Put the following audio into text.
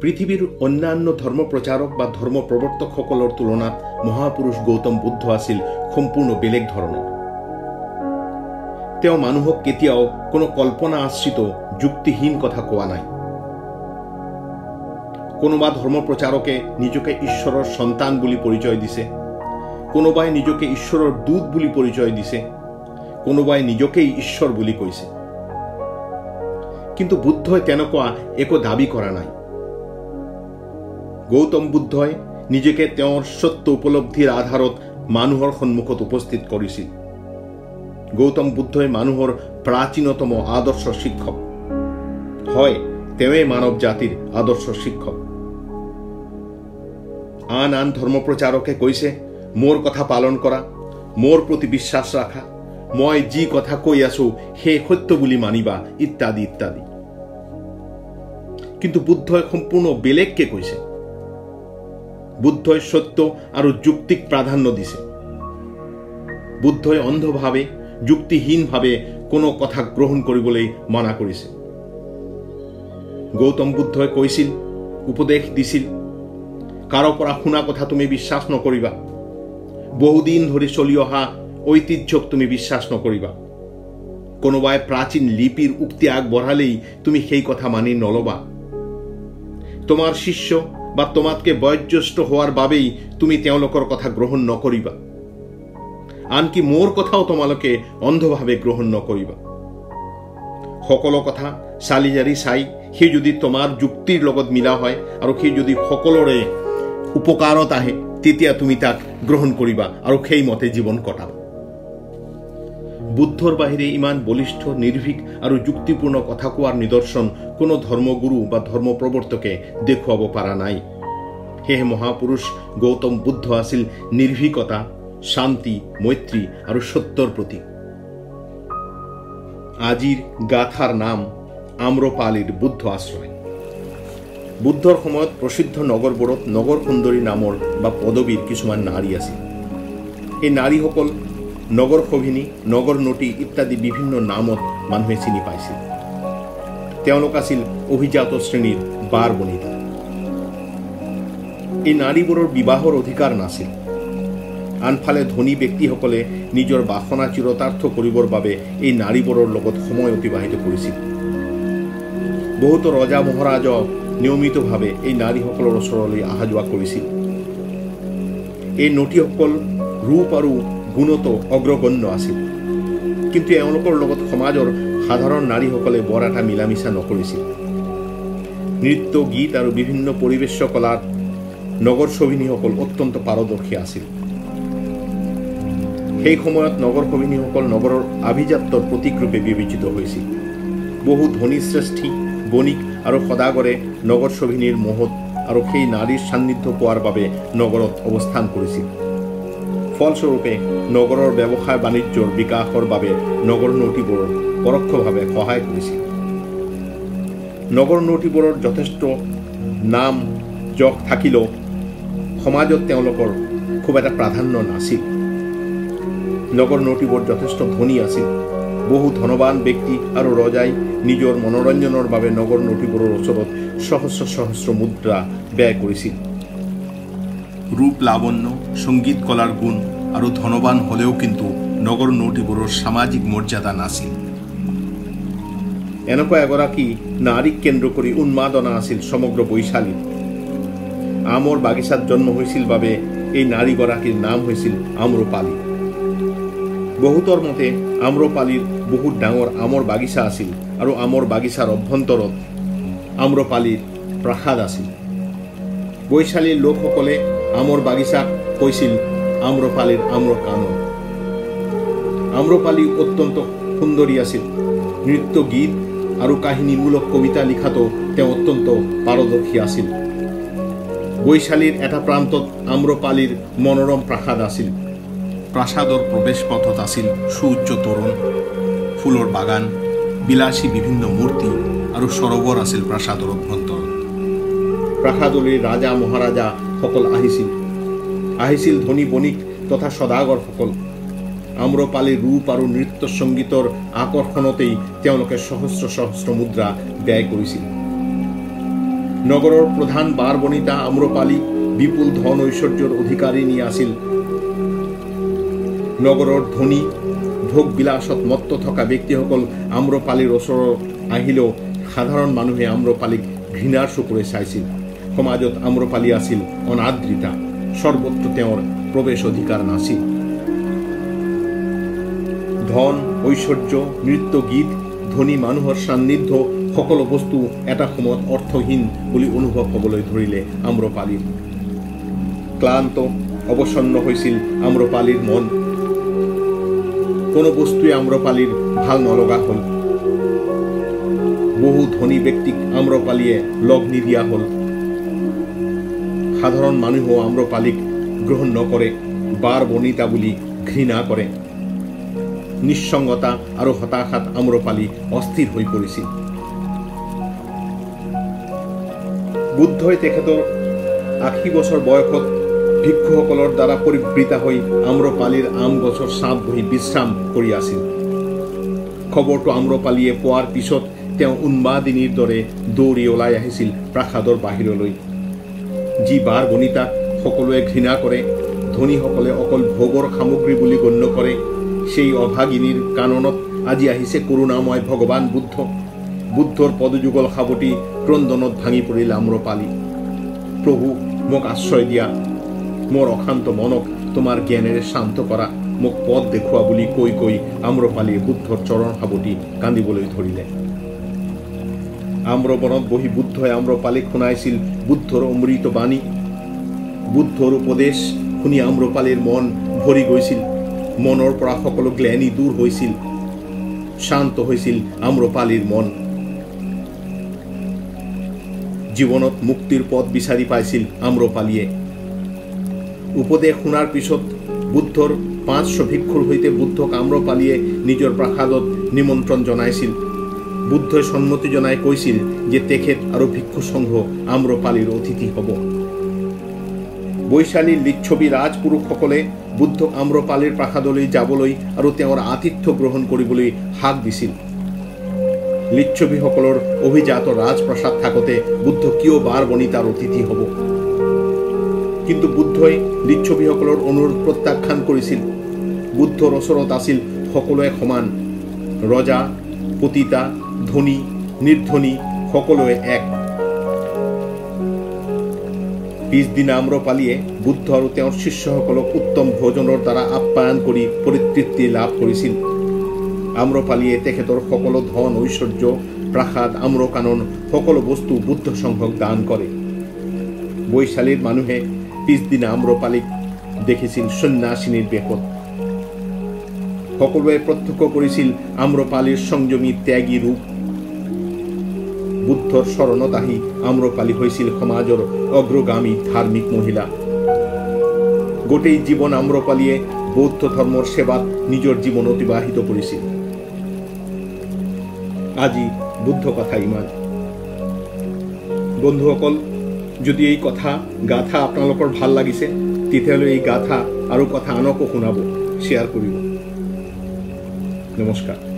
পৃথিৱীৰ অন্যান্য ধৰ্ম প্ৰচাৰক বা ধৰ্ম প্ৰৱৰ্তকসকলৰ তুলনাত মহাপুৰুষ গৌতম বুদ্ধ আছিল সম্পূৰ্ণ বেলেগ ধৰণৰ। তেওঁ মানুহক কেতিয়াও কোনো কল্পনা আশ্ৰিত যুক্তিহীন কথা কোৱা নাই। কোনোবা ধৰ্ম প্ৰচাৰকে নিজকে ঈশ্বৰৰ সন্তান বুলি পৰিচয় দিছে, কোনোবাই নিজকে ঈশ্বৰৰ দূত বুলি পৰিচয় দিছে, কোনোবাই নিজকেই ঈশ্বৰ বুলি কৈছে। কিন্তু বুদ্ধই তেনেকুৱা একো দাবী কৰা নাই। গৌতম বুদ্ধই নিজকে তেওঁৰ সত্য উপলব্ধিৰ আধাৰত মানুহৰ সন্মুখত উপস্থিত কৰিছিল। গৌতম বুদ্ধই মানুহৰ প্ৰাচীনতম আদৰ্শ শিক্ষক। হয়, তেওঁই মানৱ জাতিৰ আদৰ্শ শিক্ষক। আন আন ধৰ্ম প্ৰচাৰকে কৈছে, মোৰ কথা পালন কৰা, মোৰ প্ৰতি বিশ্বাস ৰাখা, মই যি কথা কৈ আছো সেই সত্য বুলি মানিবা, ইত্যাদি ইত্যাদি। কিন্তু বুদ্ধই সম্পূৰ্ণ বেলেগকে কৈছে। বুদ্ধই সত্য আৰু যুক্তিক প্ৰাধান্য দিছে। বুদ্ধই অন্ধভাৱে যুক্তিহীনভাৱে কোনো কথা গ্ৰহণ কৰিবলৈ মানা কৰিছে। গৌতম বুদ্ধই কৈছিল, উপদেশ দিছিল, কাৰো পৰা শুনা কথা তুমি বিশ্বাস নকৰিবা, বহুদিন ধৰি চলি অহা ঐতিহ্যক তুমি বিশ্বাস নকৰিবা, কোনোবাই প্ৰাচীন লিপিৰ উক্তি আগবঢ়ালেই তুমি সেই কথা মানি নলবা, তোমাৰ শিষ্য বা তোমাতকে বয়োজ্যেষ্ঠ হোৱাৰ বাবেই তুমি তেওঁলোকৰ কথা গ্ৰহণ নকৰিবা, আনকি মোৰ কথাও তোমালোকে অন্ধভাৱে গ্ৰহণ নকৰিবা। সকলো কথা চালি জাৰি চাই সেই যদি তোমাৰ যুক্তিৰ লগত মিলা হয় আৰু সেই যদি সকলোৰে উপকাৰত আহে, তেতিয়া তুমি তাক গ্ৰহণ কৰিবা আৰু সেইমতে জীৱন কটাবা। বুদ্ধৰ বাহিৰে ইমান বলিষ্ঠ, নিৰ্ভীক আৰু যুক্তিপূৰ্ণ কথা কোৱাৰ নিদৰ্শন কোনো ধৰ্মগুৰু বা ধৰ্ম প্ৰৱৰ্তকে দেখুৱাব পৰা নাই। সেয়ে মহাপুৰুষ গৌতম বুদ্ধ আছিল নিৰ্ভীকতা, শান্তি, মৈত্ৰী আৰু সত্যৰ প্ৰতীক। আজিৰ গাথাৰ নাম আম্ৰপালিৰ বুদ্ধ আশ্ৰয়। বুদ্ধৰ সময়ত প্ৰসিদ্ধ নগৰবোৰত নগৰ সুন্দৰী নামৰ বা পদবীৰ কিছুমান নাৰী আছিল। এই নাৰীসকল নগৰ সভিনী, নগৰ নটী ইত্যাদি বিভিন্ন নামত মানুহে চিনি পাইছিল। তেওঁলোক আছিল অভিজাত শ্ৰেণীৰ বাৰ বনিতা। এই নাৰীবোৰৰ বিবাহৰ অধিকাৰ নাছিল। আনফালে ধনী ব্যক্তিসকলে নিজৰ বাসনা চিৰতাৰ্থ কৰিবৰ বাবে এই নাৰীবোৰৰ লগত সময় অতিবাহিত কৰিছিল। বহুতো ৰজা মহাৰাজাও নিয়মিতভাৱে এই নাৰীসকলৰ ওচৰলৈ অহা যোৱা কৰিছিল। এই নটীসকল ৰূপ আৰু গুণত অগ্ৰগণ্য আছিল, কিন্তু এওঁলোকৰ লগত সমাজৰ সাধাৰণ নাৰীসকলে বৰ এটা মিলামিছা নকৰিছিল। নৃত্য, গীত আৰু বিভিন্ন পৰিৱেশ কলাত নগৰ সভিনীসকল অত্যন্ত পাৰদৰ্শী আছিল। সেই সময়ত নগৰ সভিনীসকল নগৰৰ আভিজাত্যৰ প্ৰতীকৰূপে বিবেচিত হৈছিল। বহু ধনী শ্ৰেষ্ঠী, বণিক আৰু সদাগৰে নগৰ সভিনীৰ মোহত আৰু সেই নাৰীৰ সান্নিধ্য পোৱাৰ বাবে নগৰত অৱস্থান কৰিছিল। ফলস্বৰূপে নগৰৰ ব্যৱসায় বাণিজ্যৰ বিকাশৰ বাবে নগৰ নটীবোৰৰ পৰোক্ষভাৱে সহায় কৰিছিল। নগৰ নটীবোৰৰ যথেষ্ট নাম যশ থাকিলেও সমাজত তেওঁলোকৰ খুব এটা প্ৰাধান্য নাছিল। নগৰ নটীবোৰ যথেষ্ট ধনী আছিল। বহু ধনবান ব্যক্তি আৰু ৰজাই নিজৰ মনোৰঞ্জনৰ বাবে নগৰ নটীবোৰৰ ওচৰত সহস্ৰ সহস্ৰ মুদ্ৰা ব্যয় কৰিছিল। ৰূপ লাৱণ্য, সংগীত কলাৰ গুণ আৰু ধনবান হলেও কিন্তু নগৰ নটীবোৰৰ সামাজিক মৰ্যাদা নাছিল। এনেকুৱা এগৰাকী নাৰীক কেন্দ্ৰ কৰি উন্মাদনা আছিল সমগ্ৰ বৈশালীত। আমৰ বাগিচাত জন্ম হৈছিল বাবে এই নাৰীগৰাকীৰ নাম হৈছিল আম্ৰপালি। বহুতৰ মতে আম্ৰপালিৰ বহুত ডাঙৰ আমৰ বাগিচা আছিল আৰু আমৰ বাগিচাৰ অভ্যন্তৰত আম্ৰপালিৰ প্ৰাসাদ আছিল। বৈশালীৰ লোকসকলে আমৰ বাগিচাক কৈছিল আম্ৰপালিৰ আম্ৰকানন। আম্ৰপালি অত্যন্ত সুন্দৰী আছিল। নৃত্য, গীত আৰু কাহিনীমূলক কবিতা লিখাতো তেওঁ অত্যন্ত পাৰদৰ্শী আছিল। বৈশালীৰ এটা প্ৰান্তত আম্ৰপালিৰ মনোৰম প্ৰাসাদ আছিল। প্ৰাসাদৰ প্ৰৱেশ পথত আছিল সুউচ্চ তোৰণ, ফুলৰ বাগান, বিলাসী বিভিন্ন মূৰ্তি আৰু সৰোবৰ আছিল প্ৰাসাদৰ অভ্যন্তৰত। প্ৰাসাদলৈ ৰাজা মহাৰাজা সকল আহিছিল ধনী বণিক তথা সদাগৰসকল। আম্ৰপালিৰ ৰূপ আৰু নৃত্য সংগীতৰ আকৰ্ষণতেই তেওঁলোকে সহস্ৰ সহস্ৰ মুদ্ৰা ব্যয় কৰিছিল। নগৰৰ প্ৰধান বাৰ বনিতা আম্ৰপালি বিপুল ধন ঐশ্বৰ্যৰ অধিকাৰিণী আছিল। নগৰৰ ধনী ভোগ বিলাসত মত্ত থকা ব্যক্তিসকল আম্ৰপালিৰ ওচৰত আহিলেও সাধাৰণ মানুহে আম্ৰপালিক ঘৃণাৰ চকুৰে চাইছিল। সমাজত আম্ৰপালি আছিল অনাদৃতা, সৰ্বত্ৰ তেওঁৰ প্ৰৱেশ অধিকাৰ নাছিল। ধন ঐশ্বৰ্য নৃত্য গীত ধনী মানুহৰ সান্নিধ্য সকলো বস্তু এটা সময়ত অৰ্থহীন বুলি অনুভৱ হ'বলৈ ধৰিলে আম্ৰপালিৰ। ক্লান্ত অৱসন্ন হৈছিল আম্ৰপালিৰ মন। কোনো বস্তুৱে আম্ৰপালিৰ ভাল নলগা হ'ল। বহু ধনী ব্যক্তিক আম্ৰপালিয়ে লগ নিদিয়া হ'ল। সাধাৰণ মানুহেও আম্ৰপালিক গ্ৰহণ নকৰে, বাৰ বনিতা বুলি ঘৃণা কৰে। নিঃসংগতা আৰু হতাশাত আম্ৰপালি অস্থিৰ হৈ পৰিছিল। বুদ্ধই তেখেতৰ ৮০ বছৰ বয়সত ভিক্ষুসকলৰ দ্বাৰা পৰিবৃতা হৈ আম্ৰপালিৰ আম গছৰ ছাঁত বহি বিশ্ৰাম কৰি আছিল। খবৰটো আম্ৰপালিয়ে পোৱাৰ পিছত তেওঁ উন্মাদিনীৰ দৰে দৌৰি ওলাই আহিছিল প্ৰাসাদৰ বাহিৰলৈ। যি বাৰ বনিতাক সকলোৱে ঘৃণা কৰে, ধনীসকলে অকল ভোগৰ সামগ্ৰী বুলি গণ্য কৰে, সেই অভাগিনীৰ কাননত আজি আহিছে কৰুণাময় ভগৱান বুদ্ধ। বুদ্ধৰ পদযুগল সাৱটি ক্ৰন্দনত ভাঙি পৰিল আম্ৰপালি। প্ৰভু, মোক আশ্ৰয় দিয়া, মোৰ অশান্ত মনক তোমাৰ জ্ঞানেৰে শান্ত কৰা, মোক পথ দেখুওৱা বুলি কৈ কৈ আম্ৰপালিয়ে বুদ্ধৰ চৰণ সাৱটি কান্দিবলৈ ধৰিলে। আম্ৰবনত বহি বুদ্ধই আম্ৰপালিক শুনাইছিল বুদ্ধৰ অমৃত বাণী। বুদ্ধৰ উপদেশ শুনি আম্ৰপালিৰ মন ভৰি গৈছিল। মনৰ পৰা সকলো গ্লানি দূৰ হৈছিল। শান্ত হৈছিল আম্ৰপালিৰ মন। জীৱনত মুক্তিৰ পথ বিচাৰি পাইছিল আম্ৰপালিয়ে। উপদেশ শুনাৰ পিছত বুদ্ধৰ ৫০০ ভিক্ষুৰ সৈতে বুদ্ধক আম্ৰপালিয়ে নিজৰ প্ৰাসাদত নিমন্ত্ৰণ জনাইছিল। বুদ্ধই সন্মতি জনাই কৈছিল যে তেখেত আৰু ভিক্ষু সংঘ আম্ৰপালিৰ অতিথি হ'ব। বৈশালীৰ লিচ্ছবি ৰাজপুৰুষসকলে বুদ্ধক আম্ৰপালিৰ প্ৰাসাদলৈ যাবলৈ আৰু তেওঁৰ আতিথ্য গ্ৰহণ কৰিবলৈ হাক দিছিল। লিচ্ছবিসকলৰ অভিজাত ৰাজপ্ৰসাদ থাকোঁতে বুদ্ধ কিয় বাৰ বনিতাৰ অতিথি হ'ব? কিন্তু বুদ্ধই লিচ্ছবিসকলৰ অনুৰোধ প্ৰত্যাখ্যান কৰিছিল। বুদ্ধৰ ওচৰত আছিল সকলোৱে সমান। ৰজা, পতিতা, ধনী, নিৰ্ধনী সকলোৱে এক। পিছদিনা আম্ৰপালিয়ে বুদ্ধ আৰু তেওঁৰ শিষ্যসকলক উত্তম ভোজনৰ দ্বাৰা আপ্যায়ন কৰি পৰিতৃপ্তি লাভ কৰিছিল। আম্ৰপালিয়ে তেখেতৰ সকলো ধন ঐশ্বৰ্য, প্ৰাসাদ, আম্ৰকানন সকলো বস্তু বুদ্ধ সংঘক দান কৰে। বৈশালীৰ মানুহে পিছদিনা আম্ৰপালিক দেখিছিল সন্ন্যাসিনীৰ বেশত। সকলোৱে প্ৰত্যক্ষ কৰিছিল আম্ৰপালিৰ সংযমী ত্যাগী ৰূপ। বুদ্ধৰ শৰণত আহি আম্ৰপালি হৈছিল সমাজৰ অগ্ৰগামী ধাৰ্মিক মহিলা। গোটেই জীৱন আম্ৰপালিয়ে বৌদ্ধ ধৰ্মৰ সেৱাত নিজৰ জীৱন অতিবাহিত কৰিছিল। আজি বুদ্ধ কথা ইমান। বন্ধুসকল, যদি এই কথা গাথা আপোনালোকৰ ভাল লাগিছে তেতিয়াহ'লে এই গাথা আৰু কথা আনকো শুনাব, শ্বেয়াৰ কৰিব। নমস্কাৰ।